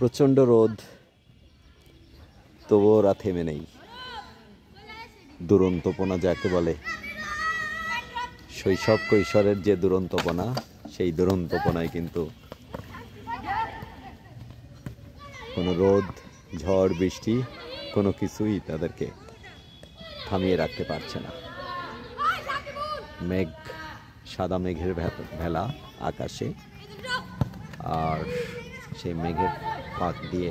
প্রচণ্ড রোদ, তবুও ওরা থেমে নেই। দুরন্তপনা যাকে বলে, শৈশব কৈশোরের যে দুরন্তপনা, সেই দুরন্তপনায় কিন্তু কোনো রোদ, ঝড়, বৃষ্টি কোনো কিছুই তাদেরকে থামিয়ে রাখতে পারছে না। মেঘ, সাদা মেঘের ভেলা আকাশে, আর সেই মেঘের ফাঁক দিয়ে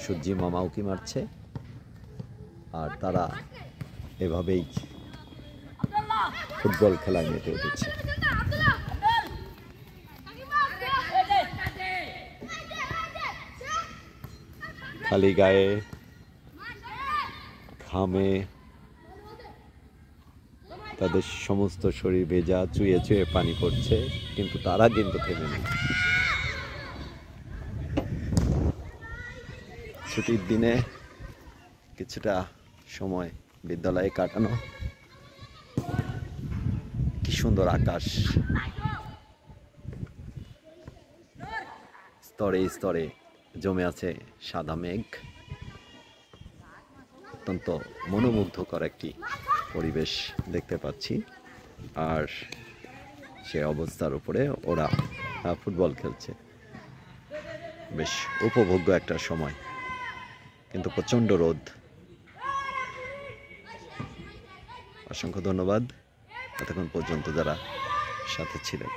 সূর্যি মামা উঁকি মারছে, আর তারা এভাবেই ফুটবল খেলায় মেতে উঠেছে। খালি গায়ে, ঘামে তাদের সমস্ত শরীর ভেজা, চুয়ে চুয়ে পানি পড়ছে, কিন্তু তারা কিন্তু থেমে নেই। ছুটির দিনে কিছুটা সময় বিদ্যালয়ে কাটানো, কি সুন্দর আকাশ, স্তরে স্তরে জমে আছে সাদা মেঘ। অত্যন্ত মনোমুগ্ধকর একটি পরিবেশ দেখতে পাচ্ছি, আর সে অবস্থার উপরে ওরা ফুটবল খেলছে। বেশ উপভোগ্য একটা সময়, কিন্তু প্রচণ্ড রোদ। অসংখ্য ধন্যবাদ এতক্ষণ পর্যন্ত যারা সাথে ছিলেন।